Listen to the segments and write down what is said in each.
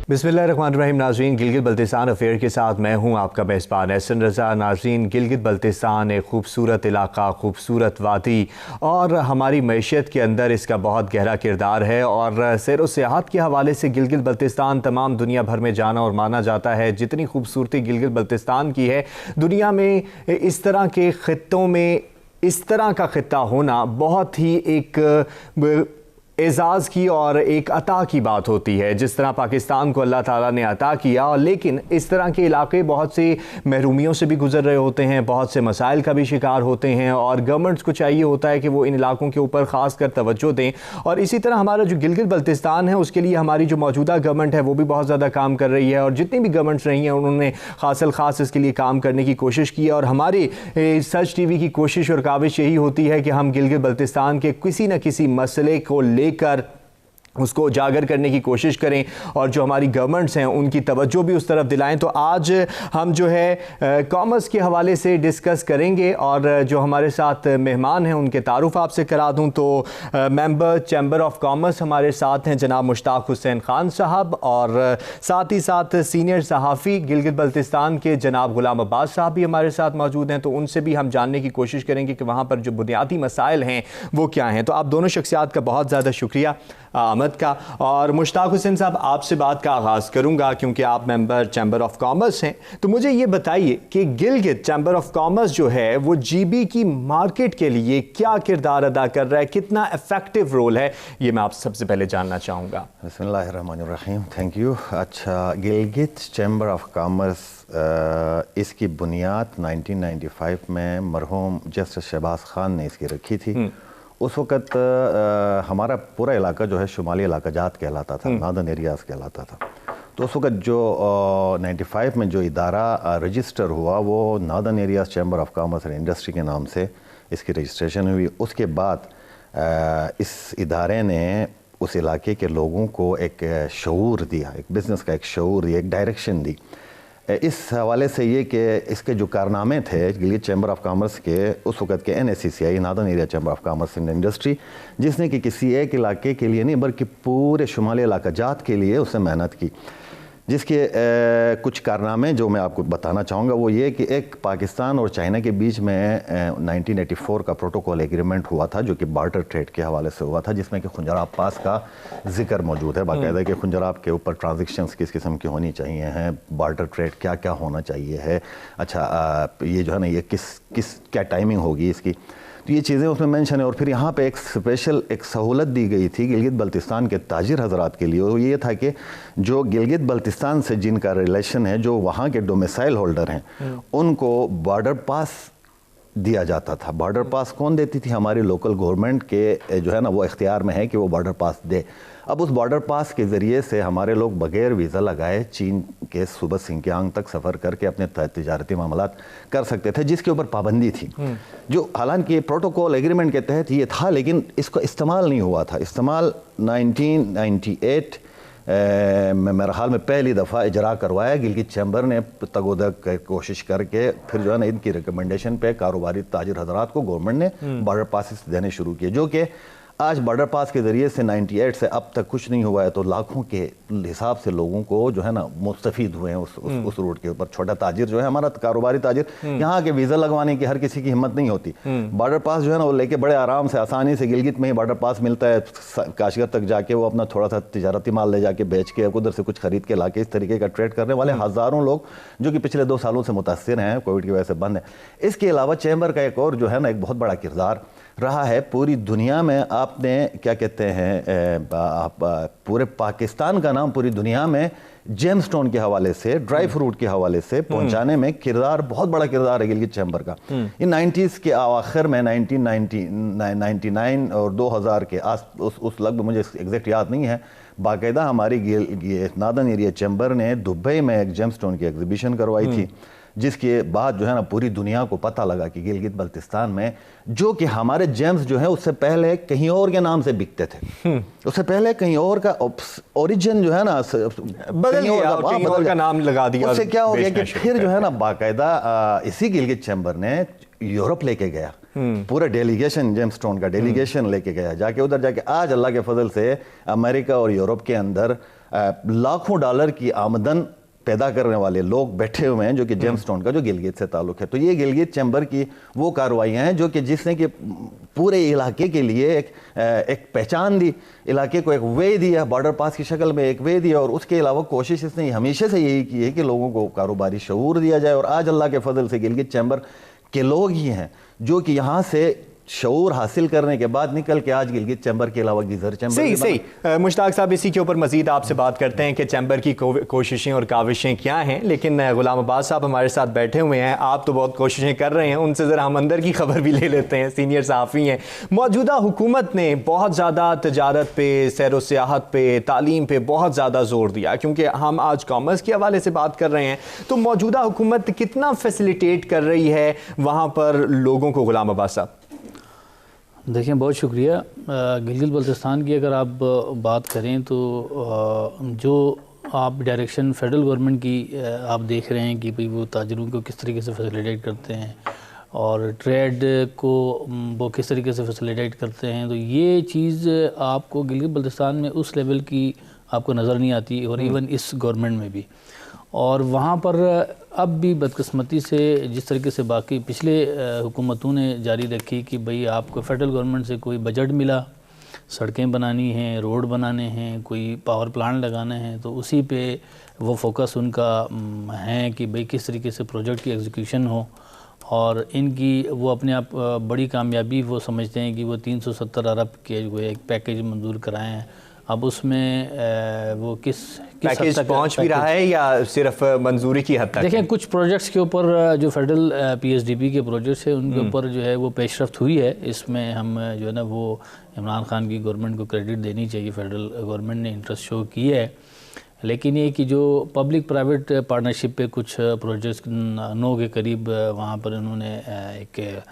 बिस्मिल्लाहिर्रहमानिर्रहीम। नाज़रीन, गिलगित बल्तिस्तान अफेयर के साथ मैं हूं आपका मेज़बान एहसन रज़ा। नाज़रीन, गिलगित बल्तिस्तान एक खूबसूरत इलाका, खूबसूरत वादी और हमारी मईशत के अंदर इसका बहुत गहरा किरदार है और सैर व सियाहत के हवाले से गिलगित बल्तिस्तान तमाम दुनिया भर में जाना और माना जाता है। जितनी खूबसूरती गिलगित बल्तिस्तान की है, दुनिया में इस तरह के ख़ित्तों में इस तरह का ख़ित्ता होना बहुत ही एक एज़ाज़ की और एक अता की बात होती है। जिस तरह पाकिस्तान को अल्लाह ताला ने अता किया, और लेकिन इस तरह के इलाके बहुत से महरूमियों से भी गुजर रहे होते हैं, बहुत से मसाइल का भी शिकार होते हैं और गवर्नमेंट्स को चाहिए होता है कि वो इन इलाकों के ऊपर ख़ास कर तवज्जो दें। और इसी तरह हमारा जो गिलगित बल्तिस्तान है, उसके लिए हमारी जो मौजूदा गवर्नमेंट है वो भी बहुत ज़्यादा काम कर रही है और जितनी भी गवर्नमेंट्स रही हैं उन्होंने ख़ास इसके लिए काम करने की कोशिश की है। और हमारी सच टीवी की कोशिश और काविश यही होती है कि हम गिलगित बल्तिस्तान के किसी न किसी मसले को लेकर उसको उजागर करने की कोशिश करें और जो हमारी गवर्नमेंट्स हैं उनकी तवज्जो भी उस तरफ दिलाएं। तो आज हम जो है कॉमर्स के हवाले से डिस्कस करेंगे और जो हमारे साथ मेहमान हैं उनके तारुफ आपसे करा दूं। तो मेंबर चैम्बर ऑफ कॉमर्स हमारे साथ हैं जनाब मुश्ताक हुसैन खान साहब, और साथ ही साथ सीनियर सहाफ़ी गिलगित बल्तिस्तान के जनाब गुलाम अब्बास साहब भी हमारे साथ मौजूद हैं। तो उनसे भी हम जानने की कोशिश करेंगे कि वहाँ पर जो बुनियादी मसाइल हैं वो क्या हैं। तो आप दोनों शख्सियात का बहुत ज़्यादा शुक्रिया आमद का। और मुश्ताक हुसैन साहब, आपसे बात का आगाज़ करूंगा क्योंकि आप मेंबर चैम्बर ऑफ कॉमर्स हैं। तो मुझे ये बताइए कि गिलगित चैम्बर ऑफ कॉमर्स जो है वो जीबी की मार्केट के लिए क्या किरदार अदा कर रहा है, कितना इफेक्टिव रोल है, ये मैं आपसे सबसे पहले जानना चाहूँगा। बिस्मिल्लाहिर्रहमानिर्रहीम, थैंक यू। अच्छा, गिलगित चैम्बर ऑफ कॉमर्स इसकी बुनियाद 1995 में मरहूम जस्टिस शहबाज खान ने इसकी रखी थी। उस वक़्त हमारा पूरा इलाका जो है शुमाली इलाका जात कहलाता था, नॉर्दर्न एरियाज़ कहलाता था। तो उस वक़्त जो 95 में जो इदारा रजिस्टर हुआ वो northern areas chamber of commerce and industry के नाम से इसकी रजिस्ट्रेशन हुई। उसके बाद इस इदारे ने उस इलाके के लोगों को एक शऊर दिया, एक बिज़नेस का एक शऊर दिया, एक डायरेक्शन दी। इस हवाले से ये कि इसके जो कारनामे थे गिलगित चैम्बर ऑफ कॉमर्स के, उस वक़्त के NACCI northern area chamber of commerce and industry, जिसने कि किसी एक इलाके के लिए नहीं बल्कि पूरे शुमाली इलाका जात के लिए उसने मेहनत की। जिसके कुछ कारनामे जो मैं आपको बताना चाहूँगा वो ये कि एक पाकिस्तान और चाइना के बीच में 1984 का प्रोटोकॉल एग्रीमेंट हुआ था जो कि बार्टर ट्रेड के हवाले से हुआ था, जिसमें कि खुंजराब पास का जिक्र मौजूद है बाकायदा कि खुंजराब के ऊपर ट्रांजेक्शन्स किस किस्म की होनी चाहिए हैं, बार्टर ट्रेड क्या क्या होना चाहिए है, अच्छा ये जो है ना ये किस क्या टाइमिंग होगी इसकी, तो ये चीज़ें उसमें मेंशन है। और फिर यहाँ पे एक स्पेशल एक सहूलत दी गई थी गिलगित बल्तिस्तान के ताजिर हजरात के लिए, और ये था कि जो गिलगित बल्तिस्तान से जिनका रिलेशन है, जो वहाँ के डोमिसाइल होल्डर हैं, उनको बॉर्डर पास दिया जाता था। बॉर्डर पास कौन देती थी? हमारी लोकल गवर्नमेंट के जो है ना वो इख्तियार में है कि वो बॉर्डर पास दे। अब उस बॉर्डर पास के ज़रिए से हमारे लोग बग़ैर वीज़ा लगाए चीन के सूबा सिंकियांग तक सफ़र करके अपने तिजारती मामलात कर सकते थे, जिसके ऊपर पाबंदी थी, जो हालांकि प्रोटोकॉल एग्रीमेंट के तहत ये था, लेकिन इसको इस्तेमाल नहीं हुआ था। इस्तेमाल 1998 में मेरे ख्याल में पहली दफ़ा इजरा करवाया गिलगित चैम्बर ने तगोदक कोशिश करके, फिर जो है ना इनकी रिकमेंडेशन पे कारोबारी ताजिर हजरात को गवर्नमेंट ने बॉर्डर पासेस देने शुरू किए, जो कि आज बॉर्डर पास के ज़रिए से 98 से अब तक कुछ नहीं हुआ है। तो लाखों के हिसाब से लोगों को जो है ना मुस्तफ़ीद हुए हैं उस रूट के ऊपर। छोटा ताजिर जो है हमारा कारोबारी ताजिर, यहाँ के वीज़ा लगवाने की हर किसी की हिम्मत नहीं होती। बॉर्डर पास जो है ना वो लेके बड़े आराम से आसानी से गिलगित में ही बॉर्डर पास मिलता है, काशगर तक जाके वो अपना थोड़ा सा तिजारती माल ले जाके बेच के उधर से कुछ खरीद के ला के इस तरीके का ट्रेड करने वाले हज़ारों लोग जो कि पिछले 2 सालों से मुतासिर हैं, कोविड की वजह से बंद है। इसके अलावा चैम्बर का एक और जो है ना एक बहुत बड़ा किरदार रहा है पूरी दुनिया में। आपने क्या कहते हैं पूरे पाकिस्तान का नाम पूरी दुनिया में जेम स्टोन के हवाले से, ड्राई फ्रूट के हवाले से पहुंचाने में किरदार, बहुत बड़ा किरदार है गिलगित चैम्बर का। इन 90s के आखिर में 1999 और 2000 के उस लगभग, मुझे एग्जैक्ट याद नहीं है, बाकायदा हमारी नॉर्दर्न एरिया चैम्बर ने दुबई में एक जेम स्टोन की एग्जीबिशन करवाई थी, जिसके बाद जो है ना पूरी दुनिया को पता लगा कि गिलगित बल्तिस्तान में जो कि हमारे जेम्स जो है उससे पहले कहीं और के नाम से बिकते थे, उससे पहले कहीं और का ओरिजिन जो है ना कहीं और का नाम लगा दिया। उससे क्या हो गया कि फिर जो है ना बाकायदा इसी गिलगित चैम्बर ने यूरोप लेके गया पूरा डेलीगेशन, जेम्स स्टोन का डेलीगेशन लेके गया, जाके उधर जाके आज अल्लाह के फजल से अमेरिका और यूरोप के अंदर लाखों डॉलर की आमदन पैदा करने वाले लोग बैठे हुए हैं, जो कि जेम्स स्टोन का जो गिलगित से ताल्लुक है। तो ये गिलगित चैम्बर की वो कार्रवाइयाँ हैं जो कि जिसने कि पूरे इलाके के लिए एक पहचान दी, इलाके को एक वे दिया, बॉर्डर पास की शक्ल में एक वे दिया। और उसके अलावा कोशिश इसने हमेशा से यही की है कि लोगों को कारोबारी शऊर दिया जाए। और आज अल्लाह के फजल से गिलगित चैम्बर के लोग ही हैं जो कि यहाँ से शऊर हासिल करने के बाद निकल के आज गिलगित चैम्बर के अलावा गीजर चैम्बर। सही मुश्ताक साहब, इसी के ऊपर मजीद आपसे बात करते हैं कि चैम्बर की कोशिशें और काविशें क्या हैं। लेकिन गुलाम अब्बास साहब हमारे साथ बैठे हुए हैं, आप तो बहुत कोशिशें कर रहे हैं, उनसे ज़रा हम अंदर की खबर भी ले लेते हैं। सीनियर सहाफ़ी हैं। मौजूदा हुकूमत ने बहुत ज़्यादा तजारत पे, सैर व सियाहत पे, तालीम पे बहुत ज़्यादा ज़ोर दिया, क्योंकि हम आज कॉमर्स के हवाले से बात कर रहे हैं। तो मौजूदा हुकूमत कितना फैसिलिटेट कर रही है वहाँ पर लोगों को? गुलाम अब्बास साहब देखिए, बहुत शुक्रिया। गिलगित बल्तिस्तान की अगर आप बात करें तो जो आप डायरेक्शन फेडरल गवर्नमेंट की आप देख रहे हैं कि भाई वो ताजरों को किस तरीके से फैसिलिटेट करते हैं और ट्रेड को वो किस तरीके से फैसिलिटेट करते हैं, तो ये चीज़ आपको गिलगित बल्तिस्तान में उस लेवल की आपको नज़र नहीं आती, और इवन इस गवर्नमेंट में भी। और वहाँ पर अब भी बदकिस्मती से जिस तरीके से बाकी पिछले हुकूमतों ने जारी रखी कि भाई आपको फेडरल गवर्नमेंट से कोई बजट मिला, सड़कें बनानी हैं, रोड बनाने हैं, कोई पावर प्लांट लगाना है, तो उसी पे वो फोकस उनका है कि भाई किस तरीके से प्रोजेक्ट की एग्जीक्यूशन हो। और इनकी वो अपने आप बड़ी कामयाबी वो समझते हैं कि वो 370 अरब के जो एक पैकेज मंजूर कराए हैं। अब उसमें वो किस पैकेज पहुंच भी रहा है या सिर्फ मंजूरी की हद तक? देखें, कुछ प्रोजेक्ट्स के ऊपर जो फेडरल पीएसडीपी के प्रोजेक्ट्स हैं उनके ऊपर जो है वो पेशरफ्त हुई है। इसमें हम जो है ना वो इमरान खान की गवर्नमेंट को क्रेडिट देनी चाहिए, फेडरल गवर्नमेंट ने इंटरेस्ट शो किया है। लेकिन ये कि जो पब्लिक प्राइवेट पार्टनरशिप पे कुछ प्रोजेक्ट्स 9 के करीब वहाँ पर उन्होंने एक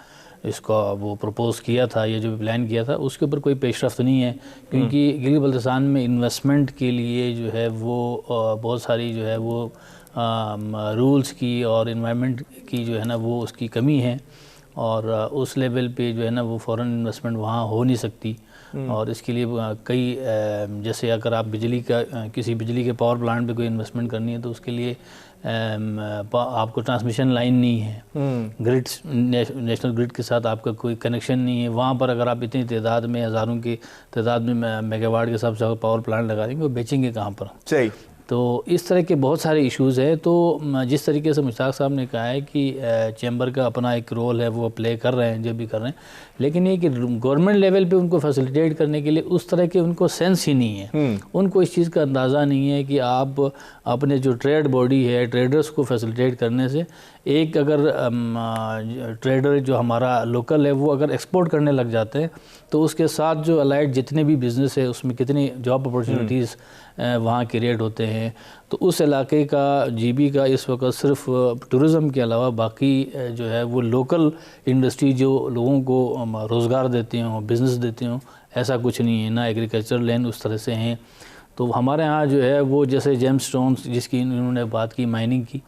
इसका वो प्रपोज़ किया था, ये जो प्लान किया था, उसके ऊपर कोई पेशरफ्त नहीं है। क्योंकि गिलगित बल्तिस्तान में इन्वेस्टमेंट के लिए जो है वो बहुत सारी जो है वो रूल्स की और इन्वायरमेंट की जो है ना वो उसकी कमी है, और उस लेवल पे जो है ना वो फॉरेन इन्वेस्टमेंट वहाँ हो नहीं सकती। और इसके लिए कई जैसे अगर आप बिजली का किसी बिजली के पावर प्लांट पे कोई इन्वेस्टमेंट करनी है तो उसके लिए आपको ट्रांसमिशन लाइन नहीं है, ग्रिड नेशनल ग्रिड के साथ आपका कोई कनेक्शन नहीं है। वहाँ पर अगर आप इतनी तादाद में, हज़ारों की तादाद में मेगावाट के हिसाब से पावर प्लांट लगा देंगे, वो बेचेंगे कहाँ पर? सही। तो इस तरह के बहुत सारे इश्यूज़ हैं। तो जिस तरीके से मुश्ताक साहब ने कहा है कि चैम्बर का अपना एक रोल है, वो प्ले कर रहे हैं, जो भी कर रहे हैं, लेकिन ये कि गवर्नमेंट लेवल पे उनको फैसिलिटेट करने के लिए उस तरह के उनको सेंस ही नहीं है। उनको इस चीज़ का अंदाज़ा नहीं है कि आप अपने जो ट्रेड बॉडी है, ट्रेडर्स को फैसिलिटेट करने से एक अगर ट्रेडर जो हमारा लोकल है वो अगर एक्सपोर्ट करने लग जाते हैं तो उसके साथ जो अलाइड जितने भी बिज़नेस है उसमें कितनी जॉब अपॉर्चुनिटीज़ वहाँ क्रिएट होते हैं। तो उस इलाके का जीबी का इस वक्त सिर्फ टूरिज़म के अलावा बाकी जो है वो लोकल इंडस्ट्री जो लोगों को रोज़गार देती हों, बिज़नेस देती हों, ऐसा कुछ नहीं है। ना एग्रीकल्चर लैंड उस तरह से हैं। तो हमारे यहाँ जो है वो जैसे जेम्स स्टोन्स जिसकी इन्होंने बात की, माइनिंग की,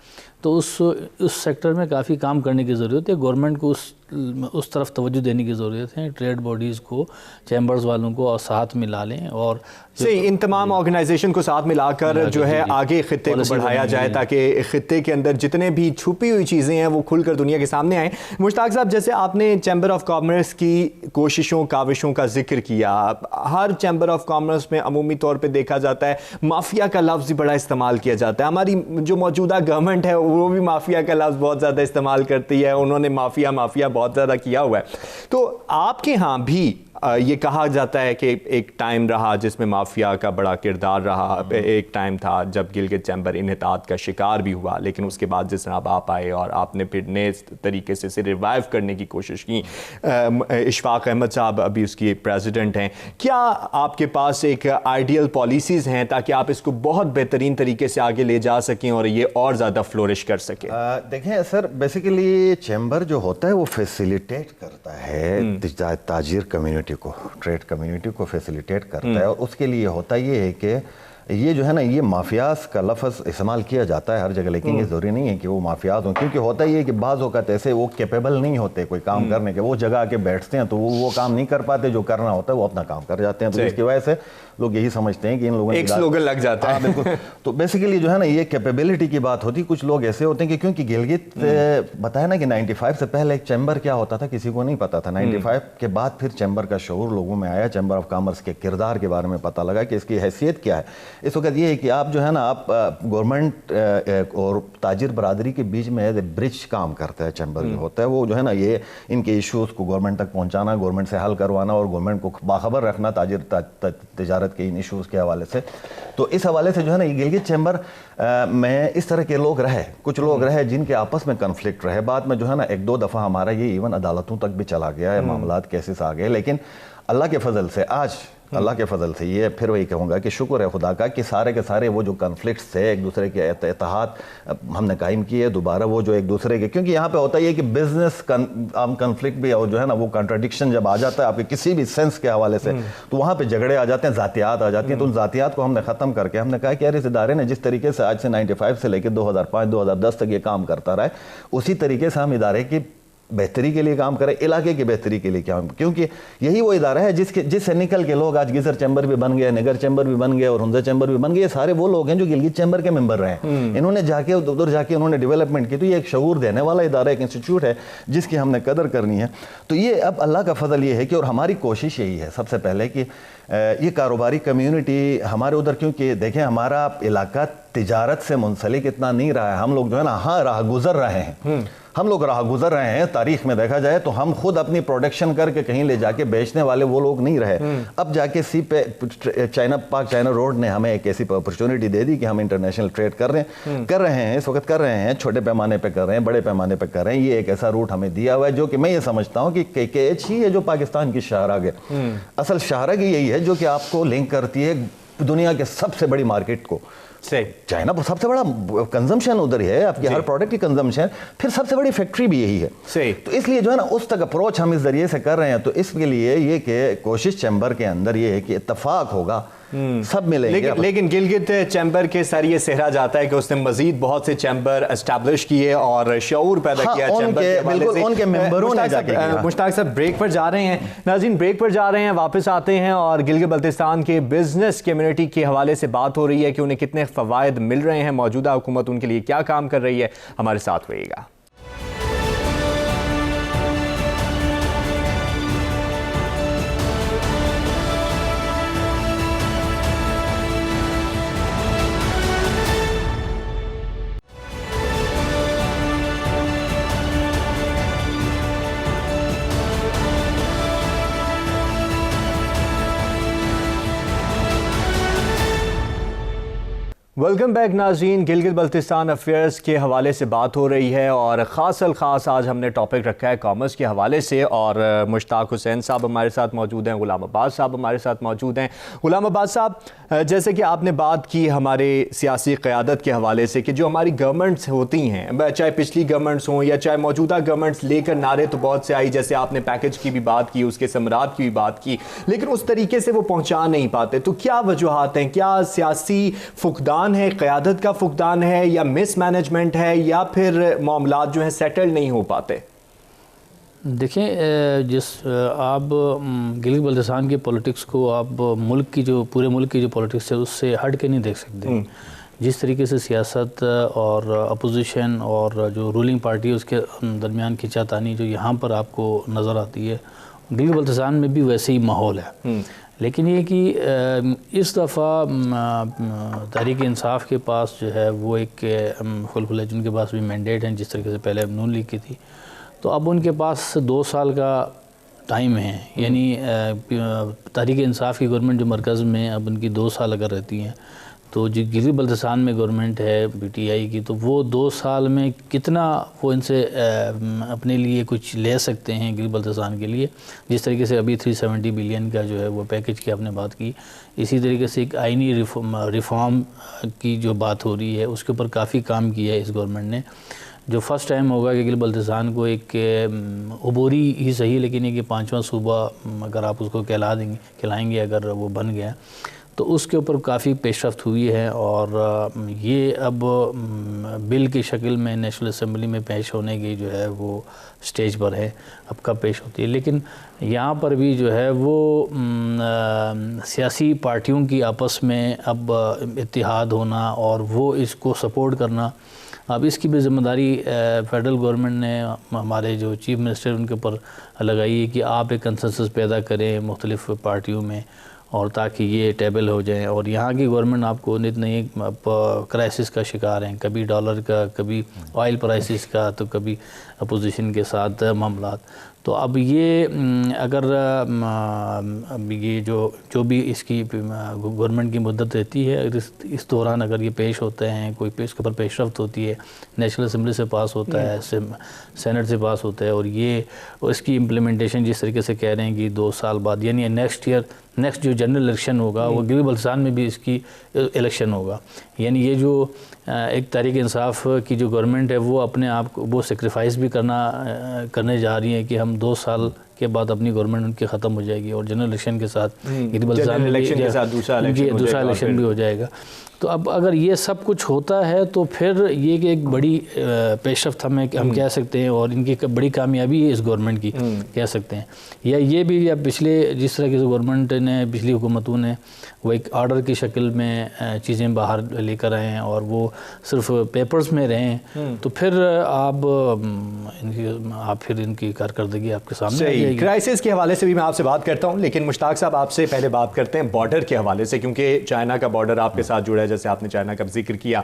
तो उस सेक्टर में काफ़ी काम करने की ज़रूरत है। गवर्नमेंट को उस तरफ तवज्जो देने की ज़रूरत है। ट्रेड बॉडीज़ को, चैम्बर्स वालों को और साथ मिला लें, और सही इन तमाम ऑर्गेनाइजेशन को साथ मिलाकर जो है आगे खित्ते को बढ़ाया जाए ताकि खित्ते के अंदर जितने भी छुपी हुई चीज़ें हैं वो खुलकर दुनिया के सामने आएँ। मुश्ताक साहब, जैसे आपने चैम्बर ऑफ कॉमर्स की कोशिशों काविशों का जिक्र किया, हर चैम्बर ऑफ कॉमर्स में अमूमी तौर पर देखा जाता है माफिया का लफ्ज़ बड़ा इस्तेमाल किया जाता है। हमारी जो मौजूदा गवर्नमेंट है वो भी माफिया का लफ्ज़ बहुत ज़्यादा इस्तेमाल करती है, उन्होंने माफिया बहुत ज़्यादा किया हुआ है। तो आपके यहाँ भी ये कहा जाता है कि एक टाइम रहा जिसमें माफिया का बड़ा किरदार रहा, एक टाइम था जब गिलगित चैम्बर इन्हितात का शिकार भी हुआ, लेकिन उसके बाद जिस तरह आप आए और आपने फिर नए तरीके से रिवाइव करने की कोशिश की। इशफाक अहमद साहब अभी उसकी प्रेसिडेंट हैं। क्या आपके पास एक आइडियल पॉलिसीज़ हैं ताकि आप इसको बहुत बेहतरीन तरीके से आगे ले जा सकें और ये और ज़्यादा फ्लोरिश कर सकें? देखें सर, बेसिकली चैम्बर जो होता है वो फैसिलिटेट करता है ताजिर कम्युनिटी को, ट्रेड कम्युनिटी को फैसिलिटेट करता है। और उसके लिए होता ये है कि یہ جو ہے نا یہ مافیاز کا لفظ استعمال کیا جاتا ہے ہر جگہ، لیکن یہ ضروری نہیں ہے کہ وہ مافیاز ہوں، کیونکہ ہوتا یہ ہے کہ بعض اوقات ایسے وہ کیپیبل نہیں ہوتے کوئی کام کرنے کے، وہ جگہ آ کے بیٹھتے ہیں تو وہ کام نہیں کر پاتے جو کرنا ہوتا ہے، وہ اپنا کام کر جاتے ہیں، تو اس کی وجہ سے لوگ یہی سمجھتے ہیں کہ ان لوگوں ایک سلوگن لگ جاتا ہے۔ بالکل، تو بیسیکلی جو ہے نا یہ کیپیبلٹی کی بات ہوتی ہے۔ کچھ لوگ ایسے ہوتے ہیں کہ کیونکہ گلگت بتایا نا کہ 95 سے پہلے ایک چیمبر کیا ہوتا تھا کسی کو نہیں پتا تھا، 95 کے بعد پھر چیمبر کا شعور لوگوں میں آیا، چیمبر آف کامرس کے کردار کے بارے میں پتہ لگا کہ اس کی حیثیت کیا ہے۔ اس وقت یہ ہے کہ آپ جو ہے نا آپ گورنمنٹ اور تاجر برادری کے بیچ میں ایز اے برج کام کرتا ہے چیمبر جو ہوتا ہے، وہ جو ہے نا یہ ان کے ایشوز کو گورنمنٹ تک پہنچانا، گورنمنٹ سے حل کروانا اور گورنمنٹ کو باخبر رکھنا تجارت کے ان ایشوز کے حوالے سے۔ تو اس حوالے سے جو ہے نا یہ گلگت چیمبر میں اس طرح کے لوگ رہے، کچھ لوگ رہے جن کے آپس میں کنفلکٹ رہے، بعد میں جو ہے نا ایک دو دفعہ ہمارا یہ ایون عدالتوں تک بھی چلا گیا ہے، معاملات کیسز آ گئے، لیکن اللہ کے فضل سے آج اللہ کے فضل سے یہ پھر وہی کہوں گا کہ شکر ہے خدا کا کہ سارے کے سارے وہ جو کنفلکٹس تھے ایک دوسرے کے اتحاد ہم نے قائم کیے دوبارہ، وہ جو ایک دوسرے کے، کیونکہ یہاں پہ ہوتا یہ کہ بزنس کنفلکٹ بھی اور جو ہے نا وہ کنٹراڈکشن جب آ جاتا ہے آپ کے کسی بھی سینس کے حوالے سے تو وہاں پہ جھگڑے آ جاتے ہیں، ذاتیات آ جاتی ہیں، تو ان ذاتیات کو ہم نے ختم کر کے ہم نے کہا کہ یار اس ادارے نے جس طریقے سے آج سے 95 سے لے کے 2005 2010 تک یہ کام کرتا رہا ہے، اسی طریقے سے ہم ادارے کی بہتری کے لیے کام کریں، علاقے کی بہتری کے لیے کام، کیونکہ یہی وہ ادارہ ہے جس سے نکل کے لوگ آج گیزر چیمبر بھی بن گئے، نگر چیمبر بھی بن گئے اور ہنزا چیمبر بھی بن گئے، یہ سارے وہ لوگ ہیں جو گلگت چیمبر کے ممبر رہے ہیں، انہوں نے جا کے ادھر جا کے انہوں نے ڈیولپمنٹ کی، تو یہ ایک شعور دینے والا ادارہ، ایک انسٹیٹیوٹ ہے جس کی ہم نے قدر کرنی ہے۔ تو یہ اب اللہ کا فضل یہ ہے کہ اور ہماری کوشش یہی ہے سب سے پہلے کہ یہ کاروباری کمیونٹی ہمارے ادھر، کیونکہ دیکھیں ہمارا علاقہ تجارت سے منسلک اتنا نہیں رہا ہے، ہم لوگ جو ہے نا ہاں راہ گزر رہے ہیں، ہم لوگ راہ گزر رہے ہیں، تاریخ میں دیکھا جائے تو ہم خود اپنی پروڈکشن کر کے کہیں لے جا کے بیچنے والے وہ لوگ نہیں رہے۔ اب جا کے سی پہ پاک چائنا روڈ نے ہمیں ایک ایسی اپرچونٹی دے دی کہ ہم انٹرنیشنل ٹریڈ کر رہے ہیں، اس وقت کر رہے ہیں، چھوٹے پیمانے پہ کر رہے ہیں، بڑے پیمانے پہ کر رہے ہیں، یہ ایک ایسا روٹ ہمیں دیا ہوا ہے جو کہ میں یہ سمجھتا ہوں کہ KH ہی ہے جو پاکستان کی شاہراہ ہے، اصل شاہراہ یہی ہے جو کہ آپ کو لنک کرتی ہے دنیا کے سب سے بڑی مارکیٹ کو۔ چائنا سب سے بڑا کنزمپشن ادھر ہی ہے، آپ کی ہر پروڈکٹ کی کنزمپشن، پھر سب سے بڑی فیکٹری بھی یہی ہے، تو اس لیے جو ہے نا اس تک اپروچ ہم اس ذریعے سے کر رہے ہیں۔ تو اس کے لیے یہ کہ کوشش چیمبر کے اندر یہ ہے کہ اتفاق ہوگا، سب ملیں گے، لیکن گلگت چیمبر کے سر یہ سہرا جاتا ہے کہ اس نے مزید بہت سے چیمبر اسٹیبلش کیے اور شعور پیدا کیا چیمبر کے حوالے سے۔ ان کے ممبروں نے جا کے مشتاق صاحب بریک پر جا رہے ہیں، ناظرین بریک پر جا رہے ہیں، واپس آتے ہیں اور گلگت بلتستان کے بزنس کمیونٹی کے حوالے سے بات ہو رہی ہے کہ انہیں کتنے فوائد مل رہے ہیں، موجودہ حکومت ان کے لیے کیا کام کر رہی ہے، ہمارے ساتھ رہیے گا۔ ویلکم بیک ناظرین، گلگت بلتستان افیئرز کے حوالے سے بات ہو رہی ہے اور خاص الخاص آج ہم نے ٹاپک رکھا ہے کامرس کے حوالے سے، اور مشتاق حسین صاحب ہمارے ساتھ موجود ہیں، غلام عباس صاحب ہمارے ساتھ موجود ہیں۔ غلام عباس صاحب، جیسے کہ آپ نے بات کی ہمارے سیاسی قیادت کے حوالے سے کہ جو ہماری گورنمنٹس ہوتی ہیں، چاہے پچھلی گورنمنٹس ہوں یا چاہے موجودہ گورنمنٹس، لے کر نعرے تو بہت سے آئی، جیسے آپ نے پیکج کی بھی بات کی، اس کے ثمرات کی بھی بات کی، لیکن اس طریقے سے وہ پہنچا نہیں پاتے۔ تو کیا وجوہات ہیں؟ کیا سیاسی فقدان ہے، قیادت کا فقدان ہے، یا مس مینجمنٹ ہے، یا پھر معاملات جو ہیں سیٹل نہیں ہو پاتے؟ دیکھیں، آپ گلگت بلتستان کے پولیٹکس کو آپ ملک کی جو پورے ملک کی جو پولیٹکس ہے اس سے ہٹ کے نہیں دیکھ سکتے۔ جس طریقے سے سیاست اور اپوزیشن اور جو رولنگ پارٹی ہے اس کے درمیان کھینچاتانی جو یہاں پر آپ کو نظر آتی ہے، گلگت بلتستان میں بھی ویسے ہی ماحول ہے۔ لیکن یہ کہ اس دفعہ تحریک انصاف کے پاس جو ہے وہ ایک فل فلیج ان کے پاس بھی مینڈیٹ ہیں، جس طریقے سے پہلے نون لیگ کی تھی، تو اب ان کے پاس 2 سال کا ٹائم ہے، یعنی تحریک انصاف کی گورنمنٹ جو مرکز میں اب ان کی 2 سال اگر رہتی ہیں، تو جو گلگت بلتستان میں گورنمنٹ ہے PTI کی، تو وہ 2 سال میں کتنا وہ ان سے اپنے لیے کچھ لے سکتے ہیں گلگت بلتستان کے لیے۔ جس طریقے سے ابھی 370 بلین کا جو ہے وہ پیکج کی آپ نے بات کی، اسی طریقے سے ایک آئینی ریفارم کی جو بات ہو رہی ہے اس کے اوپر کافی کام کیا ہے اس گورنمنٹ نے، جو فرسٹ ٹائم ہوگا کہ گلگت بلتستان کو ایک عبوری ہی صحیح لیکن ایک 5واں صوبہ اگر آپ اس کو کہلائیں گے اگر وہ بن گیا، تو اس کے اوپر کافی پیش رفت ہوئی ہے، اور یہ اب بل کی شکل میں نیشنل اسمبلی میں پیش ہونے کی جو ہے وہ سٹیج پر ہے، اب کب پیش ہوتی ہے۔ لیکن یہاں پر بھی جو ہے وہ سیاسی پارٹیوں کی آپس میں اب اتحاد ہونا اور وہ اس کو سپورٹ کرنا، اب اس کی بھی ذمہ داری فیڈرل گورنمنٹ نے، ہمارے جو چیف منسٹر ان کے اوپر لگائی ہے کہ آپ ایک کنسنسس پیدا کریں مختلف پارٹیوں میں، اور تاکہ یہ ٹیبل ہو جائیں۔ اور یہاں کی گورنمنٹ آپ کو نئی کرائسس کا شکار ہیں، کبھی ڈالر کا، کبھی آئل پرائسز کا، تو کبھی اپوزیشن کے ساتھ معاملات۔ تو اب یہ اگر یہ جو بھی اس کی گورنمنٹ کی مدت رہتی ہے، اس دوران اگر یہ پیش ہوتے ہیں، کوئی اس کے اوپر پیش رفت ہوتی ہے، نیشنل اسمبلی سے پاس ہوتا ہے، سینٹ سے پاس ہوتا ہے، اور یہ اس کی امپلیمنٹیشن جس طریقے سے کہہ رہے ہیں کہ 2 سال بعد، یعنی نیکسٹ جو جنرل الیکشن ہوگا وہ گلگت بلتستان میں بھی اس کی الیکشن ہوگا، یعنی یہ جو ایک تحریک انصاف کی جو گورنمنٹ ہے وہ اپنے آپ کو وہ سیکریفائس بھی کرنے جا رہی ہے کہ ہم 2 سال کے بعد اپنی گورنمنٹ ان کی ختم ہو جائے گی، اور جنرل الیکشن کے ساتھ گلگت بلتستان میں دوسرا الیکشن بھی ہو جائے گا۔ تو اب اگر یہ سب کچھ ہوتا ہے تو پھر یہ کہ ایک بڑی پیش رفت ہم کہہ سکتے ہیں، اور ان کی بڑی کامیابی ہے اس گورنمنٹ کی کہہ سکتے ہیں، یا یہ بھی اب پچھلے جس طرح کی گورنمنٹ نے، پچھلی حکومتوں نے وہ ایک آرڈر کی شکل میں چیزیں باہر لے کر آئے ہیں اور وہ صرف پیپرز میں رہیں، تو پھر آپ پھر ان کی کارکردگی آپ کے سامنے آ جائے گی۔ کرائسس کے حوالے سے بھی میں آپ سے بات کرتا ہوں، لیکن مشتاق صاحب آپ سے پہلے بات کرتے ہیں بارڈر کے حوالے سے، کیونکہ چائنا کا بارڈر آپ کے ساتھ جڑا ہے، جیسے آپ نے چائنا کا ذکر کیا۔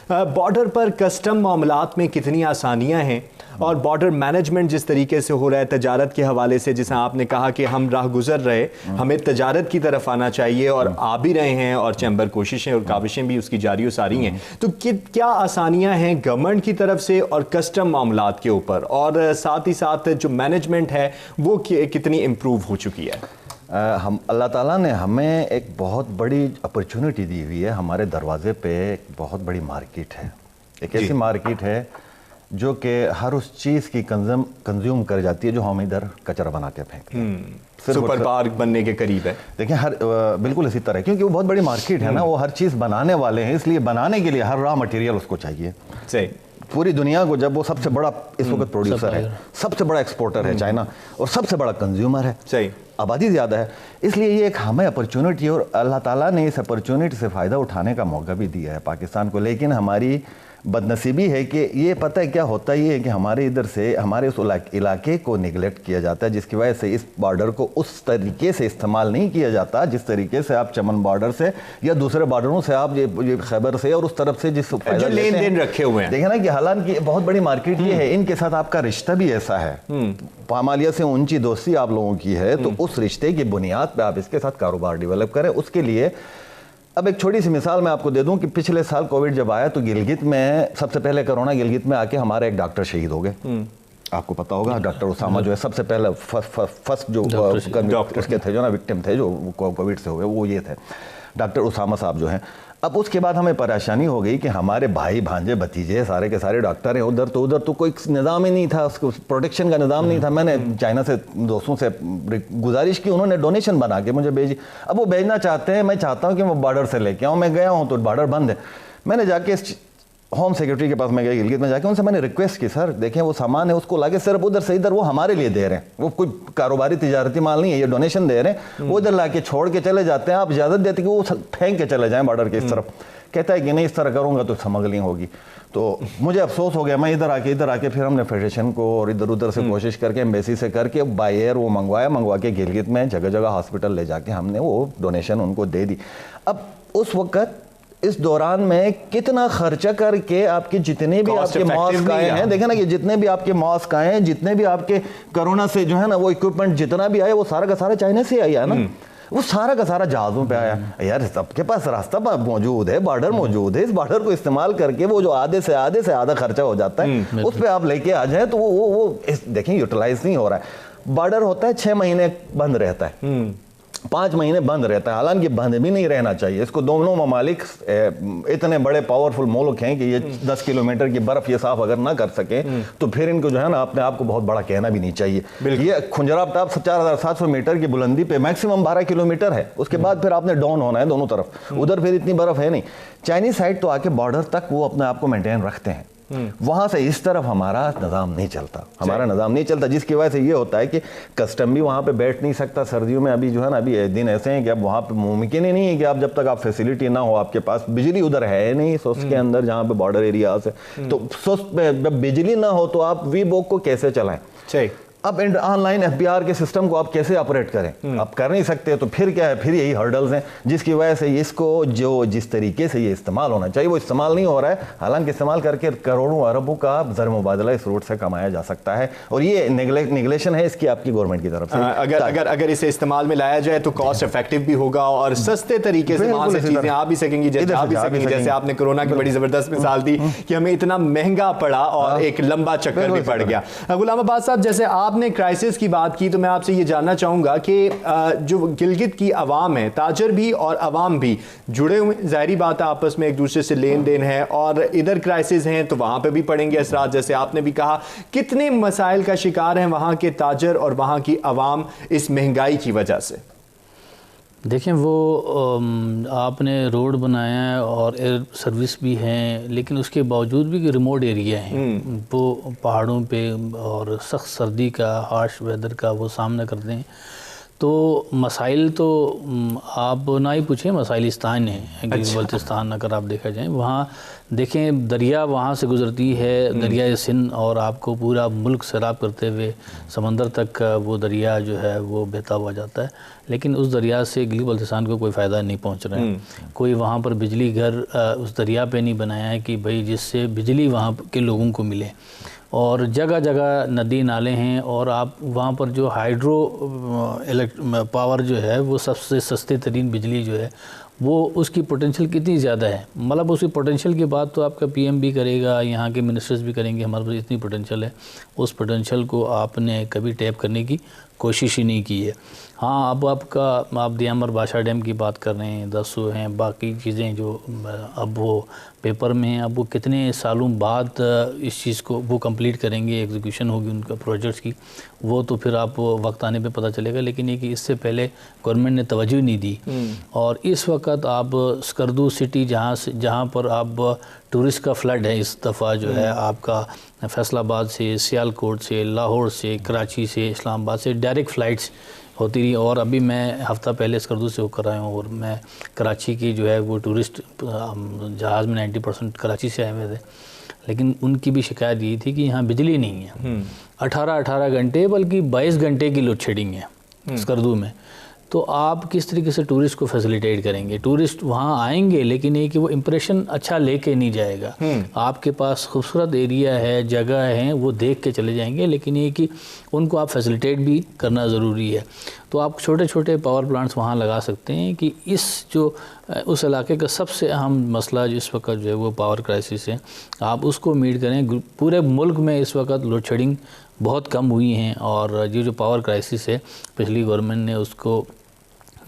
بارڈر پر کسٹم معاملات میں کتنی آسانیاں ہیں، اور بارڈر مینجمنٹ جس طریقے سے ہو رہا ہے تجارت کے حوالے سے، جیسا آپ نے کہا کہ ہم راہ گزر رہے، ہمیں تجارت کی طرف آنا چاہیے، اور آ بھی رہے ہیں، اور چیمبر کوششیں اور کاوشیں بھی اس کی جاری و ساری ہیں، تو کیا آسانیاں ہیں گورنمنٹ کی طرف سے اور کسٹم معاملات کے اوپر، اور ساتھ ہی ساتھ جو مینجمنٹ ہے وہ کتنی امپروو ہو چکی ہے؟ اللہ تعالیٰ نے ہمیں ایک بہت بڑی اپرچونٹی دی ہوئی ہے، ہمارے دروازے پہ ایک بہت بڑی مارکیٹ ہے، ایک ایسی مارکیٹ ہے جو کہ ہر اس چیز کی کنزیوم کر جاتی ہے جو ہم ادھر کچرا بنا کے پھینکتے ہیں، سپر پارک بننے کے قریب ہے۔ دیکھیں بالکل اسی طرح، کیونکہ وہ بہت بڑی مارکیٹ ہے نا، وہ ہر چیز بنانے والے ہیں، اس لیے بنانے کے لیے ہر را مٹیریل اس کو چاہیے۔ صحیح۔ پوری دنیا کو جب وہ سب سے بڑا اس وقت پروڈیوسر ہے، سب سے بڑا ایکسپورٹر ہے چائنا، اور سب سے بڑا کنزیومر ہے، صحیح، آبادی زیادہ ہے، اس لیے یہ ایک ہمیں اپرچونٹی ہے، اور اللہ تعالیٰ نے اس اپرچونٹی سے فائدہ اٹھانے کا موقع بھی دیا ہے پاکستان کو۔ لیکن ہماری بدنصیبی ہے کہ یہ پتہ ہے کیا ہوتا ہے، کہ ہمارے ادھر سے ہمارے اس علاقے کو نگلیکٹ کیا جاتا ہے، جس کی وجہ سے اس بارڈر کو اس طریقے سے استعمال نہیں کیا جاتا جس طریقے سے آپ چمن بارڈر سے یا دوسرے بارڈروں سے آپ یہ خیبر سے اور اس طرف سے جس جو لین دین رکھے ہوئے ہیں، دیکھیں نا کہ حالانکہ بہت بڑی مارکیٹ یہ ہے، ان کے ساتھ آپ کا رشتہ بھی ایسا ہے، پامالیہ سے اونچی دوستی آپ لوگوں کی ہے، تو اس رشتے کی بنیاد پہ آپ اس کے ساتھ کاروبار ڈیولپ کریں۔ اس کے لیے اب ایک چھوٹی سی مثال میں آپ کو دے دوں کہ پچھلے سال کووڈ جب آیا تو گلگت میں سب سے پہلے کرونا گلگت میں آ کے ہمارے ایک ڈاکٹر شہید ہو گئے، آپ کو پتا ہوگا، ڈاکٹر اسامہ جو ہے سب سے پہلے فرسٹ جو اس کے تھے جو نا وکٹم تھے جو کووڈ سے ہوئے، وہ یہ تھے ڈاکٹر اسامہ صاحب جو ہیں۔ اب اس کے بعد ہمیں پریشانی ہو گئی کہ ہمارے بھائی بھانجے بھتیجے سارے کے سارے ڈاکٹر ہیں، ادھر تو کوئی نظام ہی نہیں تھا، اس کو پروٹیکشن کا نظام نہیں تھا۔ میں نے چائنا سے دوستوں سے گزارش کی، انہوں نے ڈونیشن بنا کے مجھے بھیجی، اب وہ بھیجنا چاہتے ہیں، میں چاہتا ہوں کہ وہ بارڈر سے لے کے آؤں، میں گیا ہوں تو بارڈر بند ہے۔ میں نے جا کے ہوم سیکرٹری کے پاس میں گیا گلگت میں، جا کے ان سے میں نے ریکویسٹ کی، سر دیکھیں وہ سامان ہے اس کو لا کے صرف ادھر سے ادھر وہ ہمارے لیے دے رہے ہیں، وہ کوئی کاروباری تجارتی مال نہیں ہے، یہ ڈونیشن دے رہے ہیں، وہ ادھر لا کے چھوڑ کے چلے جاتے ہیں، آپ اجازت دیتے کہ وہ پھینک کے چلے جائیں بارڈر کے اس طرف۔ کہتا ہے کہ نہیں اس طرح کروں گا تو سمگلنگ ہوگی۔ تو مجھے افسوس ہو گیا، میں ادھر آ کے پھر ہم نے فیڈریشن کو اور ادھر سے کوشش کر کے ایمبیسی سے کر کے بائی ایئر وہ منگوا کے گلگت میں جگہ جگہ ہاسپٹل لے جا کے ہم نے وہ ڈونیشن ان کو دے دی۔ اب اس وقت اس دوران میں کتنا خرچہ کر کے آپ کے جتنے بھی آپ کے ماسک آئے ہیں، دیکھیں نا کہ جتنے بھی آپ کے ماسک آئے ہیں، جتنے بھی آپ کے کرونا سے جو ہے نا وہ اکوپمنٹ جتنا بھی آیا وہ سارا کا سارا چائنا سے آیا نا، وہ سارا کا سارا جہازوں پہ آیا۔ یار سب کے پاس راستہ موجود ہے، بارڈر موجود ہے، اس بارڈر کو استعمال کر کے وہ جو آدھے سے آدھا خرچہ ہو جاتا ہے اس پہ آپ لے کے آ جائیں تو وہ دیکھیں یوٹیلائز نہیں ہو رہا ہے۔ بارڈر ہوتا ہے 6 مہینے بند رہتا ہے، 5 महीने बंद रहता है, हालांकि बंद भी नहीं रहना चाहिए। इसको दोनों ममालिक इतने बड़े पावरफुल मुल्क हैं कि ये 10 किलोमीटर की बर्फ ये साफ अगर ना कर सके तो फिर इनको जो है ना अपने आप को बहुत बड़ा कहना भी नहीं चाहिए। ये खुंजराबताब 4700 मीटर की बुलंदी पे मैक्सिमम 12 किलोमीटर है, उसके बाद फिर आपने डाउन होना है दोनों तरफ, उधर फिर इतनी बर्फ है नहीं। चाइनीज साइड तो आके बॉर्डर तक वो अपने आप को मेंटेन रखते हैं, वहां से इस तरफ हमारा निज़ाम नहीं चलता, जिसकी वजह से ये होता है कि कस्टम भी वहां पे बैठ नहीं सकता सर्दियों में। अभी जो है ना, अभी दिन ऐसे हैं कि अब वहां पे मुमकिन ही नहीं है कि आप जब तक आप फैसिलिटी ना हो, आपके पास बिजली उधर है नहीं सोस्ट के अंदर जहाँ पे बॉर्डर एरिया है, तो सोस्ट जब बिजली ना हो तो आप वीबॉक को कैसे चलाएं? अब ऑनलाइन एफबीआर के सिस्टम को आप कैसे ऑपरेट करें? आप कर नहीं सकते, तो फिर क्या है, फिर यही हर्डल्स हैं जिसकी वजह से इसको जो जिस तरीके से ये इस्तेमाल होना चाहिए वो इस्तेमाल नहीं हो रहा है। हालांकि इस्तेमाल करके करोड़ों अरबों का ज़र मुबादला इस रूट से कमाया जा सकता है, और ये निगलेशन है इसकी आपकी गवर्नमेंट की तरफ से। अगर इसे इस्तेमाल में लाया जाए तो कॉस्ट इफेक्टिव भी होगा और सस्ते तरीके से वहाँ से चीज़ें आ भी सकेंगी, जैसे आपने कोरोना की बड़ी ज़बरदस्त मिसाल दी कि हमें इतना महंगा पड़ा और एक लंबा चक्कर भी पड़ गया। गुलाम अब्बास साहब, जैसे आपने क्राइसिस की बात की तो मैं आपसे ये जानना चाहूँगा कि जो गिलगित की आवाम है, ताजर भी और आवाम भी जुड़े हुए, ज़ाहिरी बात है आपस में एक दूसरे से लेन देन है, और इधर क्राइसिस हैं तो वहाँ पे भी पड़ेंगे असरात, जैसे आपने भी कहा। कितने मसाइल का शिकार हैं वहाँ के ताजर और वहाँ की आवाम इस महंगाई की वजह से? देखें, वो आपने रोड बनाया है और एयर सर्विस भी हैं, लेकिन उसके बावजूद भी रिमोट एरिया हैं, वो पहाड़ों पे और सख्त सर्दी का, हार्श वेदर का वो सामना करते हैं। तो मसाइल तो आप ना ही पूछें, मसाइलिस्तान है गिलगित बल्तिस्तान। अगर आप देखा जाए वहाँ देखें, दरिया वहाँ से गुजरती है, दरिया सिंध, और आपको पूरा मुल्क सैराब करते हुए समंदर तक वो दरिया जो है वो बहता हुआ जाता है, लेकिन उस दरिया से गिलगित बल्तिस्तान को कोई फ़ायदा नहीं पहुँच रहा है। कोई वहाँ पर बिजली घर उस दरिया पे नहीं बनाया है कि भाई जिससे बिजली वहाँ के लोगों को मिले, और जगह जगह नदी नाले हैं, और आप वहाँ पर जो हाइड्रो पावर जो है वो सबसे सस्ते तरीन बिजली जो है वो उसकी पोटेंशियल कितनी ज़्यादा है, मतलब उसकी पोटेंशियल की बात तो आपका पीएम भी करेगा, यहाँ के मिनिस्टर्स भी करेंगे, हमारे पास इतनी पोटेंशियल है, उस पोटेंशियल को आपने कभी टैप करने की कोशिश ही नहीं की है। हाँ, अब आप दियामर बादशाह डैम की बात कर रहे हैं, 10 हैं, बाकी चीज़ें जो अब वो पेपर में हैं, अब वो कितने सालों बाद इस चीज़ को वो कंप्लीट करेंगे, एग्जीक्यूशन होगी उनका प्रोजेक्ट्स की, वो तो फिर आप वक्त आने पे पता चलेगा। लेकिन ये कि इससे पहले गवर्नमेंट ने तवज्जो नहीं दी, और इस वक्त आप स्कर्दू सिटी जहाँ पर आप टूरिस्ट का फ्लड है इस दफ़ा जो है, आपका फैसलाबाद से, सियालकोट से, लाहौर से, कराची से, इस्लामाबाद से डायरेक्ट फ़्लाइट्स होती रही। और अभी मैं हफ़्ता पहले स्कर्दू से होकर आया हूँ, और मैं कराची की जो है वो टूरिस्ट जहाज़ में 90% कराची से आए हुए थे, लेकिन उनकी भी शिकायत यही थी कि यहाँ बिजली नहीं है। 18 घंटे बल्कि 22 घंटे की लोड शेडिंग है स्कर्दू में। तो आप किस तरीके से टूरिस्ट को फैसिलिटेट करेंगे? टूरिस्ट वहाँ आएंगे, लेकिन ये कि वो इम्प्रेशन अच्छा लेके नहीं जाएगा। आपके पास खूबसूरत एरिया है, जगह है, वो देख के चले जाएंगे, लेकिन ये कि उनको आप फैसिलिटेट भी करना ज़रूरी है। तो आप छोटे छोटे पावर प्लांट्स वहाँ लगा सकते हैं कि इस जो उस इलाके का सबसे अहम मसला जो इस वक्त जो है वो पावर क्राइसिस है, आप उसको मीट करें। पूरे मुल्क में इस वक्त लोड शेडिंग बहुत कम हुई हैं, और ये जो पावर क्राइसिस है पिछली गवर्नमेंट ने उसको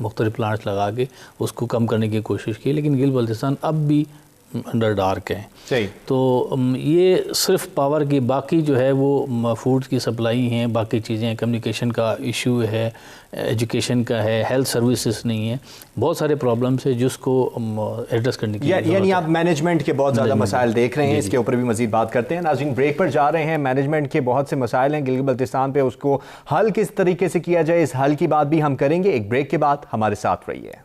मुख्तलिफ प्लांट्स लगा के उसको कम करने की कोशिश की, लेकिन गिलगित बल्तिस्तान अब भी अंडर डार्क है। सही। तो ये सिर्फ पावर की, बाकी जो है वो फूड की सप्लाई हैं, बाकी चीज़ें, कम्युनिकेशन का इशू है, एजुकेशन का है, हेल्थ सर्विसेज नहीं है, बहुत सारे प्रॉब्लम्स है जिसको एड्रेस करने की यानी आप मैनेजमेंट के बहुत ज़्यादा मसाइल देख रहे हैं। इसके ऊपर भी मज़ीद बात करते हैं। नाज़रीन, ब्रेक पर जा रहे हैं। मैनेजमेंट के बहुत से मसाइल हैं गिलगित बल्तिस्तान पे, उसको हल किस तरीके से किया जाए, इस हल की बात भी हम करेंगे। एक ब्रेक के बाद हमारे साथ रहिए।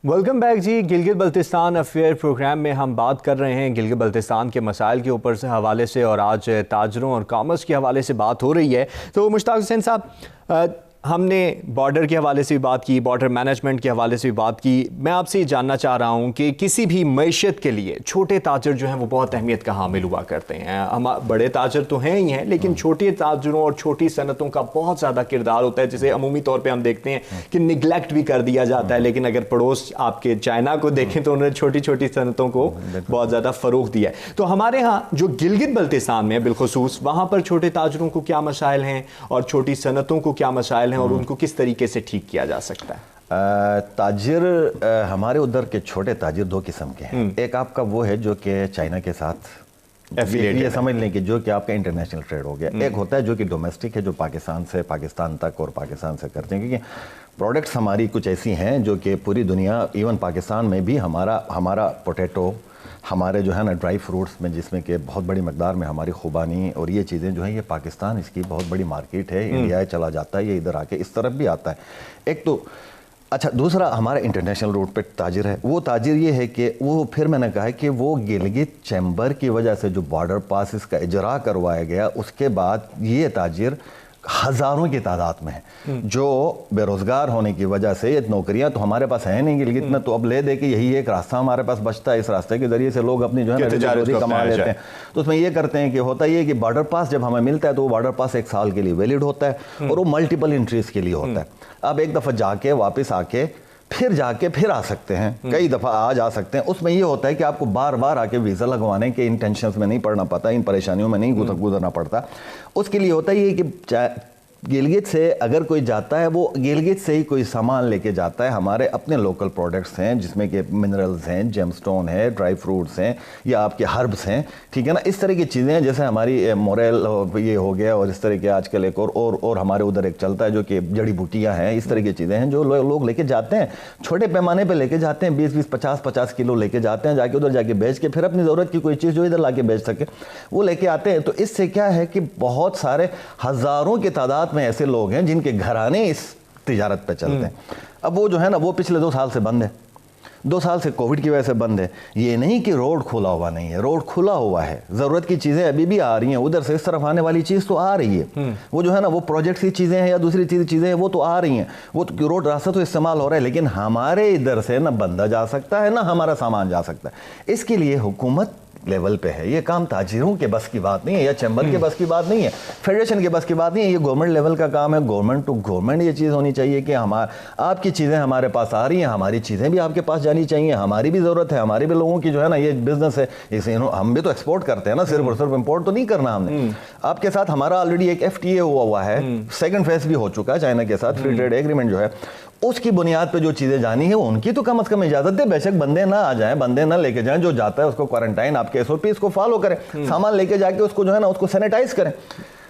वेलकम बैक जी। गिलगित बल्तिस्तान अफेयर प्रोग्राम में हम बात कर रहे हैं गिलगित बल्तिस्तान के मसाइल के ऊपर से हवाले से, और आज ताजरों और कॉमर्स के हवाले से बात हो रही है। तो मुश्ताक हुसैन साहब, ہم نے بارڈر کے حوالے سے بھی بات کی, بارڈر مینجمنٹ کے حوالے سے بھی بات کی. میں آپ سے یہ جاننا چاہ رہا ہوں کہ کسی بھی معیشت کے لیے چھوٹے تاجر جو ہیں وہ بہت اہمیت کا حامل ہوا کرتے ہیں. ہم بڑے تاجر تو ہیں ہی ہیں, لیکن چھوٹے تاجروں اور چھوٹی صنعتوں کا بہت زیادہ کردار ہوتا ہے, جسے عمومی طور پہ ہم دیکھتے ہیں کہ نگلیکٹ بھی کر دیا جاتا ہے. لیکن اگر پڑوس آپ کے چائنا کو دیکھیں تو انہوں نے چھوٹی چھوٹی صنعتوں کو بہت زیادہ فروغ دیا ہے. تو ہمارے ہاں جو گلگت بلتستان میں بالخصوص, وہاں پر چھوٹے تاجروں کو کیا مسائل ہیں اور چھوٹی صنعتوں کو کیا مسائل ہیں, اور ان کو کس طریقے سے ٹھیک کیا جا سکتا ہے؟ تاجر ہمارے ادھر کے چھوٹے تاجر دو قسم کے ہیں. ایک آپ کا وہ ہے جو کہ چائنا کے ساتھ یہ سمجھ لیں کہ جو کہ آپ کا انٹرنیشنل ٹریڈ ہو گیا. ایک ہوتا ہے جو کہ ڈومیسٹک ہے, جو پاکستان سے پاکستان تک اور پاکستان سے کرتے ہیں, کیونکہ پروڈکٹس ہماری کچھ ایسی ہیں جو کہ پوری دنیا, ایون پاکستان میں بھی ہمارا پوٹیٹو, ہمارے جو ہے نا ڈرائی فروٹس میں, جس میں کہ بہت بڑی مقدار میں ہماری خوبانی اور یہ چیزیں جو ہیں, یہ پاکستان اس کی بہت بڑی مارکیٹ ہے. انڈیا چلا جاتا ہے, یہ ادھر آ کے اس طرف بھی آتا ہے. ایک تو اچھا, دوسرا ہمارا انٹرنیشنل روٹ پہ تاجر ہے. وہ تاجر یہ ہے کہ وہ, پھر میں نے کہا کہ وہ گلگت چیمبر کی وجہ سے جو بارڈر پاس اس کا اجرا کروایا گیا, اس کے بعد یہ تاجر ہزاروں کی تعداد میں ہیں جو بے روزگار ہونے کی وجہ سے, یہ نوکریاں تو ہمارے پاس ہیں نہیں گلگت میں, تو اب لے دے کہ یہی ایک راستہ ہمارے پاس بچتا ہے, اس راستے کے ذریعے سے لوگ اپنی جو ہے تجارت کما لیتے ہیں. تو اس میں یہ کرتے ہیں کہ ہوتا یہ کہ بارڈر پاس جب ہمیں ملتا ہے تو وہ بارڈر پاس 1 سال کے لیے ویلڈ ہوتا ہے, اور وہ ملٹیپل انٹریز کے لیے ہوتا ہے. اب ایک دفعہ جا کے واپس آ کے پھر آ سکتے ہیں, کئی دفعہ آ جا سکتے ہیں. اس میں یہ ہوتا ہے کہ آپ کو بار بار آ کے ویزا لگوانے کے ان ٹینشنز میں نہیں پڑنا پڑتا, ان پریشانیوں میں نہیں گزرنا پڑتا. اس کے لیے ہوتا ہے یہ کہ گلگت سے اگر کوئی جاتا ہے, وہ گلگت سے ہی کوئی سامان لے کے جاتا ہے. ہمارے اپنے لوکل پروڈکٹس ہیں جس میں کہ منرلز ہیں, جیم سٹون ہے, ڈرائی فروٹس ہیں, یا آپ کے ہربس ہیں, ٹھیک ہے نا, اس طرح کی چیزیں ہیں. جیسے ہماری موریل یہ ہو گیا, اور اس طرح کے آج کل ایک اور ہمارے ادھر ایک چلتا ہے جو کہ جڑی بوٹیاں ہیں. اس طرح کی چیزیں ہیں جو لوگ لے کے جاتے ہیں, چھوٹے پیمانے پہ لے کے جاتے ہیں, 20-20 50-50 کلو لے کے جاتے ہیں, جا کے ادھر جا کے بیچ کے پھر اپنی ضرورت کی کوئی چیز جو ادھر لا کے بیچ سکے وہ لے کے آتے ہیں. تو اس سے کیا ہے کہ بہت سارے ہزاروں کی تعداد میں ایسے لوگ ہیں جن کے گھرانے اس تجارت پہ چلتے ہیں. اب وہ جو ہے نا, وہ پچھلے 2 سال سے بند ہے, 2 سال سے کووڈ کی وجہ سے بند ہے. یہ نہیں کہ روڈ کھلا ہوا نہیں ہے, روڈ کھلا ہوا ہے, ضرورت کی چیزیں ابھی بھی آ رہی ہیں. ادھر سے اس طرف آنے والی چیز تو آ رہی ہے, وہ جو ہے نا وہ پروجیکٹس کی چیزیں ہیں یا دوسری چیزیں ہیں وہ تو آ رہی ہیں, وہ روڈ راستہ تو استعمال ہو رہا ہے. لیکن ہمارے ادھر سے نہ بندہ جا سکتا ہے, نہ ہمارا سامان جا سکتا ہے. اس کے لیے حکومت لیول پہ ہے. یہ کام تاجروں کے بس کی بات نہیں ہے, یا چیمبر کے بس کی بات نہیں ہے, فیڈریشن کے بس کی بات نہیں ہے. یہ گورنمنٹ لیول کا کام ہے. گورنمنٹ ٹو گورنمنٹ یہ چیز ہونی چاہیے کہ آپ کی چیزیں ہمارے پاس آ رہی ہیں, ہماری چیزیں بھی آپ کے پاس جانی چاہیے. ہماری بھی ضرورت ہے, ہماری بھی لوگوں کی جو ہے نا یہ بزنس ہے, ہم بھی تو ایکسپورٹ کرتے ہیں نا, صرف اور صرف امپورٹ تو نہیں کرنا ہم نے. آپ کے ساتھ ہمارا آلریڈی ایک FTA ہوا ہے, سیکنڈ فیز بھی ہو چکا ہے چائنا کے ساتھ, فری ٹریڈ ایگریمنٹ جو ہے. اس کی بنیاد پہ جو چیزیں جانی ہیں ان کی تو کم از کم اجازت دے. بے شک بندے نہ آ جائیں, بندے نہ لے کے جائیں, جو جاتا ہے اس کو کوارنٹائن, آپ کے SOPs کو فالو کریں, سامان لے کے جا کے اس کو جو ہے نا اس کو سینیٹائز کریں.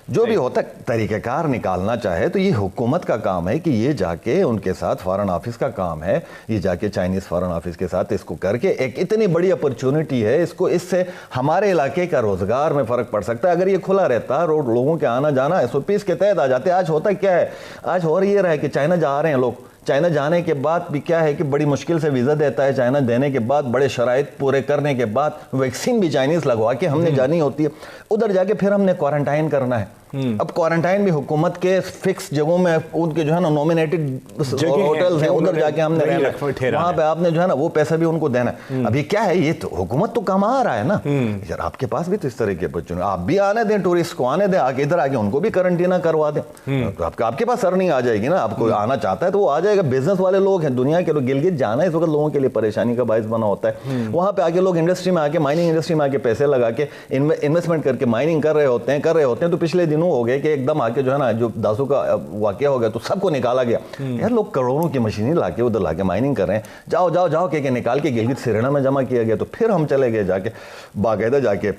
جو بھی ہوتا ہے طریقہ کار نکالنا چاہے تو یہ حکومت کا کام ہے کہ یہ جا کے ان کے ساتھ, فارن آفس کا کام ہے یہ جا کے چائنیز فارن آفس کے ساتھ اس کو کر کے, ایک اتنی بڑی اپرچونٹی ہے اس سے ہمارے علاقے کا روزگار میں فرق پڑ سکتا ہے. اگر یہ کھلا رہتا, روڈ لوگوں کے آنا جانا SOPs کے تحت آ جاتے. آج ہوتا کیا ہے, آج ہو یہ رہا ہے کہ چائنا جا رہے ہیں لوگ, چائنا جانے کے بعد بھی کیا ہے کہ بڑی مشکل سے ویزا دیتا ہے. چائنا دینے کے بعد بڑے شرائط پورے کرنے کے بعد ویکسین بھی چائنیز لگوا کے ہم نے جانی ہوتی ہے. ادھر جا کے پھر ہم نے کوارنٹائن کرنا ہے. اب کوارنٹائن بھی حکومت کے فکس جگہوں میں, ان کے جو ہے نا نومینیٹڈ ہوٹلز ہیں, ادھر جا کے ہم نے رہنا, وہاں پہ آپ نے جو ہے نا وہ پیسہ بھی ان کو دینا ہے. ابھی کیا ہے, یہ تو حکومت تو کما رہا ہے نا یار, آپ کے پاس بھی تو اس طرح کے بچوں, آپ بھی آنے دیں, ٹورسٹ کو آنے دیں, آگے ادھر آگے ان کو بھی کرنٹینا کروا دیں. آپ کے پاس ارننگ آ جائے گی نا, آپ کو آنا چاہتا ہے تو وہ آ جائے گا. بزنس والے لوگ ہیں دنیا کے لوگ, گلگت جانا اس وقت لوگوں کے لیے پریشانی کا باعث بنا ہوتا ہے. وہاں پہ آگے لوگ انڈسٹری میں آ کے, مائننگ انڈسٹری میں آ کے پیسے لگا کے انویسٹمنٹ کر کے مائننگ کر رہے ہوتے ہیں. تو پچھلے دنوں ہو گئے کہ ایک دم آ کے جو ہے نا جو داسو کا واقعہ ہو گیا تو سب کو نکالا گیا. یار لوگ کروڑوں کی مشینیں لا کے ادھر لا کے مائننگ کر رہے ہیں, جاؤ جاؤ جاؤ کہ نکال کے گلگت سرینا میں جمع کیا گیا. تو پھر ہم چلے گئے جا کے باقاعدہ جا کے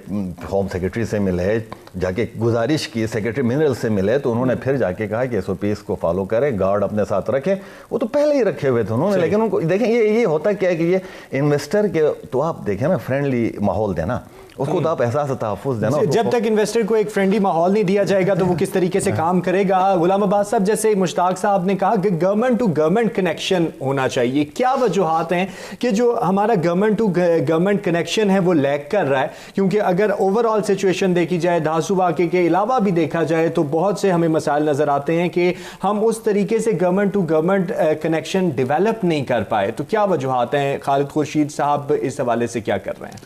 ہوم سیکرٹری سے ملے, جا کے گزارش کی, سیکرٹری منرل سے ملے, تو انہوں نے پھر جا کے کہا کہ SOPs کو فالو کریں, گارڈ اپنے ساتھ رکھیں. وہ تو پہلے ہی رکھے ہوئے تھے انہوں نے, لیکن ان کو دیکھیں یہ ہوتا کیا ہے کہ یہ انویسٹر کے تو آپ دیکھیں نا فرینڈلی ماحول دینا, उसको तो आप एहसास तहफ़्फ़ुज़ देना। जब तक इन्वेस्टर को एक फ्रेंडली माहौल नहीं दिया जाएगा तो वो किस तरीके से काम करेगा। गुलाम अब्बास साहब, जैसे मुश्ताक साहब ने कहा कि गवर्नमेंट टू गवर्नमेंट कनेक्शन होना चाहिए, क्या वजूहात हैं कि जो हमारा गवर्नमेंट टू गवर्नमेंट कनेक्शन है वो लैग कर रहा है? क्योंकि अगर ओवरऑल सिचुएशन देखी जाए, धांसू वाक़े के अलावा भी देखा जाए तो बहुत से हमें मसाइल नज़र आते हैं कि हम उस तरीके से government to government connection develop नहीं कर पाए। तो क्या वजूहात हैं? खालिद खुर्शीद साहब इस हवाले से क्या कर रहे हैं?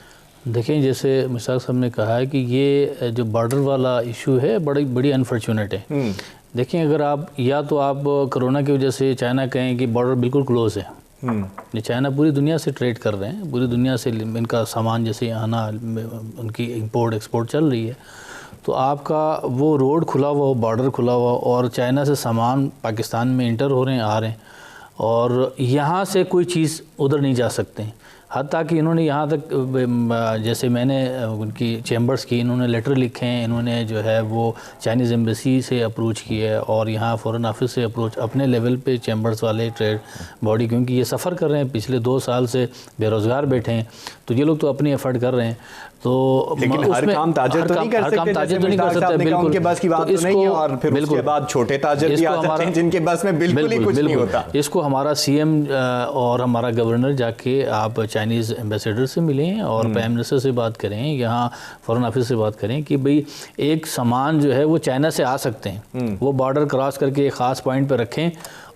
देखें, जैसे मुश्ताक साहब ने कहा है कि ये जो बॉर्डर वाला इशू है बड़ी अनफॉर्चुनेट है। देखें, अगर आप या तो आप कोरोना की वजह से चाइना कहें कि बॉर्डर बिल्कुल क्लोज है, ये चाइना पूरी दुनिया से ट्रेड कर रहे हैं, पूरी दुनिया से इनका सामान जैसे आना, उनकी इंपोर्ट एक्सपोर्ट चल रही है, तो आपका वो रोड खुला हुआ हो, बॉर्डर खुला हुआ, और चाइना से सामान पाकिस्तान में इंटर हो रहे हैं, आ रहे हैं, और यहाँ से कोई चीज़ उधर नहीं जा सकते हैं। हत्ता कि इन्होंने यहाँ तक, जैसे मैंने उनकी चैम्बर्स की, इन्होंने लेटर लिखे हैं, इन्होंने जो है वो चाइनीज़ एम्बेसी से अप्रोच किया है और यहाँ फ़ॉरेन ऑफिस से अप्रोच, अपने लेवल पे चैम्बर्स वाले ट्रेड बॉडी, क्योंकि ये सफ़र कर रहे हैं, पिछले 2 साल से बेरोज़गार बैठे हैं, तो ये लोग तो अपनी एफर्ट कर रहे हैं। तो लेकिन हर काम ताजर तो नहीं कर सकते, बिल्कुल उनके बस की बात तो नहीं है, और फिर उसके बाद छोटे ताजर भी आ जाते हैं जिनके बस में बिल्कुल ही कुछ नहीं होता। इसको हमारा सीएम और हमारा गवर्नर जाके आप चाइनीज़ एम्बेसडर से मिलें और प्राइम मिनिस्टर से बात करें, यहाँ फॉरेन ऑफिस से बात करें कि भाई एक सामान जो है वो चाइना से आ सकते हैं, वो बॉर्डर क्रॉस करके एक ख़ास पॉइंट पर रखें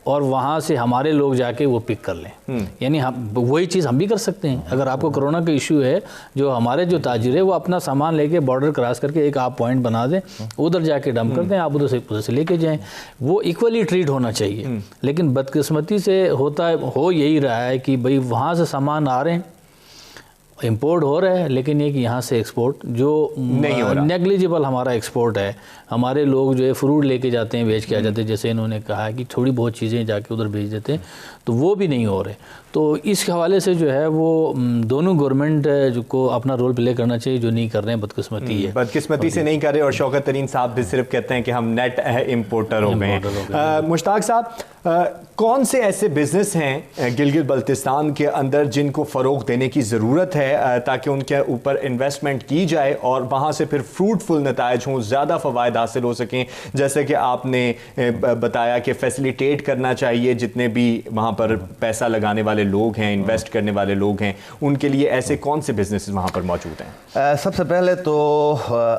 और वहाँ से हमारे लोग जाके वो पिक कर लें। यानी हम वही चीज़ हम भी कर सकते हैं। अगर आपको कोरोना का इशू है, जो हमारे जो ताजिर है वो अपना सामान लेके बॉर्डर क्रॉस करके एक आप पॉइंट बना दें, उधर जाके डंप कर दें, आप उधर से लेके जाएं, वो इक्वली ट्रीट होना चाहिए। लेकिन बदकिस्मती से हो यही रहा है कि भाई वहाँ से सामान आ रहे हैं, इंपोर्ट हो रहा है, लेकिन ये कि यहाँ से एक्सपोर्ट जो नहीं हो रहा, नेग्लिजिबल हमारा एक्सपोर्ट है। हमारे लोग जो है फ्रूट लेके जाते हैं, बेच के आ जाते हैं, जैसे इन्होंने कहा है कि थोड़ी बहुत चीज़ें जाके उधर भेज देते हैं, तो वो भी नहीं हो रहे। तो इस हवाले से जो है वो दोनों गवर्नमेंट को अपना रोल प्ले करना चाहिए, जो नहीं कर रहे हैं बदकिस्मती है, बदकिस्मती से नहीं कर रहे। और शौकत तरीन साहब भी सिर्फ कहते हैं कि हम नेट इम्पोर्टर हो गए हैं। मुश्ताक साहब, कौन से ऐसे बिजनेस हैं गिलगित बल्तिस्तान के अंदर जिनको फ़रोग देने की ज़रूरत है ताकि उनके ऊपर इन्वेस्टमेंट की जाए और वहाँ से फिर फ्रूटफुल नताइज हों, ज़्यादा फ़वाइद हासिल हो सकें? जैसे कि आपने बताया कि फैसिलिटेट करना चाहिए जितने भी वहाँ पर पैसा लगाने वाले लोग हैं, इन्वेस्ट करने वाले लोग हैं, उनके लिए ऐसे कौन से बिजनेस वहाँ पर मौजूद हैं? सबसे पहले तो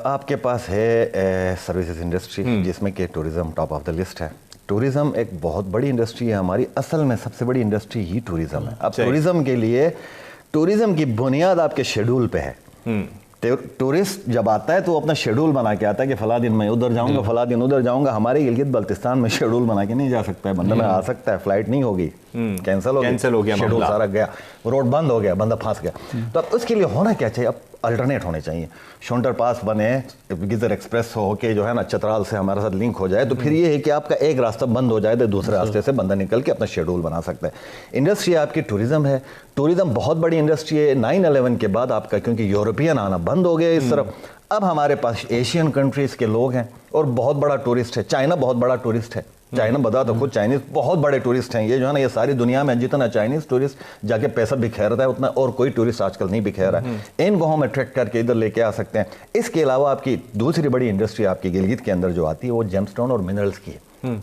आपके पास है सर्विसेज इंडस्ट्री, जिसमें कि tourism top of the list है। टूरिज़म एक बहुत बड़ी इंडस्ट्री है हमारी, असल में सबसे बड़ी इंडस्ट्री ही टूरिज़म है। अब टूरिज़म के लिए, टूरिज़म की बुनियाद आपके शेड्यूल पे है। टूरिस्ट जब आता है तो वो अपना शेड्यूल बना के आता है कि फला दिन मैं उधर जाऊंगा, फला दिन उधर जाऊंगा। हमारे गिलगित बल्तिस्तान में शेड्यूल बना के नहीं जा सकता है बंदा, में आ सकता है, फ्लाइट नहीं होगी, कैंसिल हो गया, शेड्यूल सारा गया, रोड बंद हो गया, बंदा फंस गया। तो अब उसके लिए होना क्या चाहिए? अब अल्टरनेट होने चाहिए। शोंटर पास बने, गिजर एक्सप्रेस हो के जो है ना चतराल से हमारे साथ लिंक हो जाए, तो फिर ये है कि आपका एक रास्ता बंद हो जाए तो दूसरे रास्ते से बंदा निकल के अपना शेड्यूल बना सकता है। इंडस्ट्री आपकी टूरिज़्म है। टूरिज़्म बहुत बड़ी इंडस्ट्री है। 9/11 के बाद आपका, क्योंकि यूरोपियन आना बंद हो गया इस तरफ, अब हमारे पास एशियन कंट्रीज़ के लोग हैं और बहुत बड़ा टूरिस्ट है। चाइना बहुत बड़ा टूरिस्ट है। चाइना बता तो खुद, चाइनीज़ बहुत बड़े टूरिस्ट हैं। ये जो है ना, ये सारी दुनिया में जितना चाइनीज़ टूरिस्ट जाके पैसा बिखेरता है उतना और कोई टूरिस्ट आजकल नहीं बिखेर रहा है। इनको हम अट्रैक्ट करके इधर लेके आ सकते हैं। इसके अलावा आपकी दूसरी बड़ी इंडस्ट्री आपकी गिलगित के अंदर जो आती है वो जेमस्टोन और मिनरल्स की है।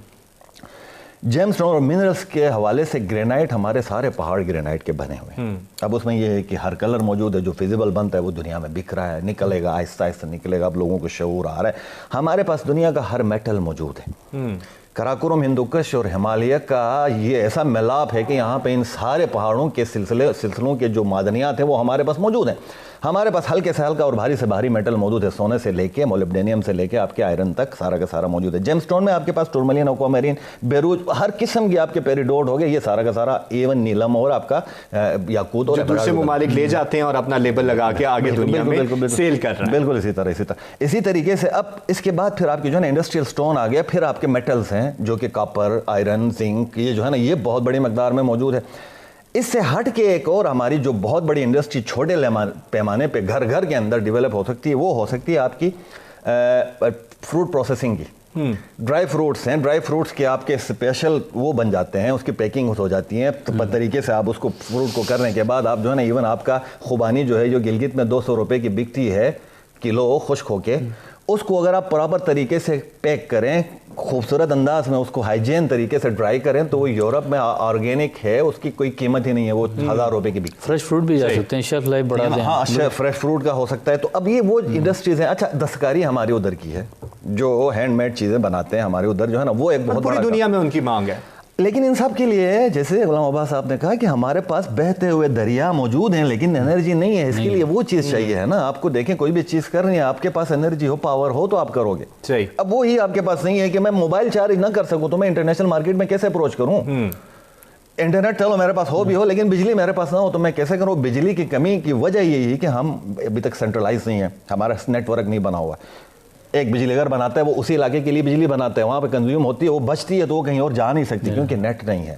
जेमस्टोन और मिनरल्स के हवाले से ग्रेनाइट, हमारे सारे पहाड़ ग्रेनाइट के बने हुए हैं। अब उसमें यह है कि हर कलर मौजूद है, जो फिजिबल बनता है वो दुनिया में बिक रहा है, निकलेगा, आहिस्ता आहिस्ता निकलेगा। अब लोगों को शऊर आ रहा है। हमारे पास दुनिया का हर मेटल मौजूद है। कराकोरम, हिंदुकुश और हिमालय का ये ऐसा मिलाप है कि यहाँ पे इन सारे पहाड़ों के सिलसिलों के जो मादनियात हैं वो हमारे पास मौजूद हैं। हमारे पास हल्के से हल्का और भारी से भारी मेटल मौजूद है, सोने से लेके मोलिब्डेनियम से लेके आपके आयरन तक सारा का सारा मौजूद है। जेमस्टोन में आपके पास टूरमलिन, एक्वामेरिन, बेरूज, हर किस्म की आपके पेरिडोट हो गए, ये सारा का सारा एवन नीलम और आपका याकूत और दूसरे ममालिक ले जाते हैं और अपना लेबल लगा के आगे दुनिया में सेल कर रहे हैं। बिल्कुल इसी तरीके से अब इसके बाद फिर आपकी जो है ना इंडस्ट्रियल स्टोन आ गया। फिर आपके मेटल्स हैं जो कि कॉपर, आयरन, जिंक, ये जो है ना ये बहुत बड़ी मकदार में मौजूद है। इससे हट के एक और हमारी जो बहुत बड़ी इंडस्ट्री छोटे पैमाने पे घर घर के अंदर डेवलप हो सकती है, वो हो सकती है आपकी फ्रूट प्रोसेसिंग की। ڈرائی فروٹس ہیں, ڈرائی فروٹس کے آپ کے اسپیشل وہ بن جاتے ہیں, اس کی پیکنگ ہو جاتی ہیں طریقے سے. آپ اس کو فروٹ کو کرنے کے بعد آپ جو ہے نا ایون آپ کا خوبانی جو ہے جو گلگت میں 200 روپے کی بکتی ہے کلو خشک ہو کے, اس کو اگر آپ پراپر طریقے سے پیک کریں, خوبصورت انداز میں اس کو ہائیجین طریقے سے ڈرائی کریں, تو وہ یورپ میں آرگینک ہے, اس کی کوئی قیمت ہی نہیں ہے, وہ 1000 روپے کی بکتی. فریش فروٹ بھی جا سکتے ہیں, شیلف لائف بڑھا دیں. ہاں فریش فروٹ کا ہو سکتا ہے. تو اب یہ وہ انڈسٹریز ہیں. اچھا دستکاری ہماری ادھر کی ہے, جو ہینڈ میڈ چیزیں بناتے ہیں ہمارے ادھر جو ہے نا, وہ ایک بہت پوری دنیا میں ان کی مانگ ہے. لیکن ان سب کے لیے جیسے غلام عباس صاحب نے کہا کہ ہمارے پاس بہتے ہوئے دریا موجود ہیں لیکن انرجی نہیں ہے. اس کے لیے وہ چیز چاہیے ہے نا. آپ کو دیکھیں کوئی بھی چیز کرنی ہے, آپ کے پاس انرجی ہو, پاور ہو تو آپ کرو گے. صحیح. اب وہی آپ کے پاس نہیں ہے کہ میں موبائل چارج نہ کر سکوں تو میں انٹرنیشنل مارکیٹ میں کیسے اپروچ کروں. انٹرنیٹ چلو میرے پاس ہو بھی ہو لیکن بجلی میرے پاس نہ ہو تو میں کیسے کروں. بجلی کی کمی کی وجہ یہی ہے کہ ہم ابھی تک سینٹرلائز نہیں ہے, ہمارا نیٹ ورک نہیں بنا ہوا. ایک بجلی گھر بناتا ہے, وہ اسی علاقے کے لیے بجلی بناتا ہے, وہاں پہ کنزیوم ہوتی ہے, وہ بچتی ہے تو وہ کہیں اور جا نہیں سکتی کیونکہ نیٹ نہیں ہے,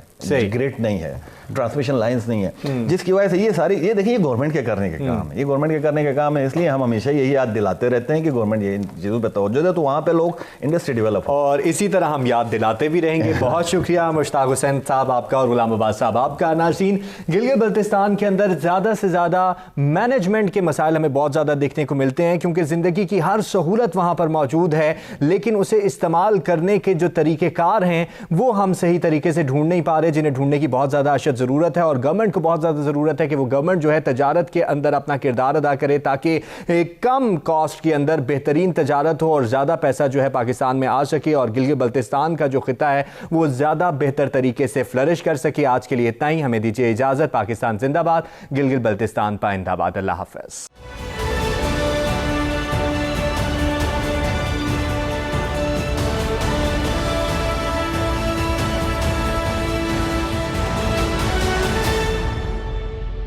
گریڈ نہیں ہے, ٹرانسمیشن لائنز نہیں ہے, جس کی وجہ سے یہ ساری یہ دیکھیں یہ گورنمنٹ کے کرنے کے کام ہے. یہ گورنمنٹ کے کرنے کے کام ہے, اس لیے ہم ہمیشہ یہی یاد دلاتے رہتے ہیں کہ گورنمنٹ یہ چیزوں پہ توجہ دے تو وہاں پہ لوگ انڈسٹری ڈیولپ ہو. اور اسی طرح ہم یاد دلاتے بھی رہیں گے. بہت شکریہ مشتاق حسین صاحب آپ کا اور غلام عباس صاحب آپ کا. ناظرین, گلگت بلتستان کے اندر زیادہ سے زیادہ مینجمنٹ کے مسائل ہمیں بہت زیادہ دیکھنے کو ملتے ہیں کیونکہ زندگی کی ہر سہولت وہاں پر موجود ہے, لیکن اسے استعمال کرنے کے جو طریقہ کار ہیں وہ ہم صحیح طریقے سے ڈھونڈ نہیں پا رہے, جنہیں ڈھونڈنے کی بہت زیادہ اشد ضرورت ہے. اور گورنمنٹ کو بہت زیادہ ضرورت ہے کہ وہ گورنمنٹ جو ہے تجارت کے اندر اپنا کردار ادا کرے تاکہ کم کاسٹ کے اندر بہترین تجارت ہو اور زیادہ پیسہ جو ہے پاکستان میں آ سکے اور گلگت بلتستان کا جو خطہ ہے وہ زیادہ بہتر طریقے سے فلرش کر سکے. آج کے لیے اتنا ہی, ہمیں دیجیے اجازت. پاکستان زندہ باد, گلگت بلتستان پائندہ باد. اللہ حافظ.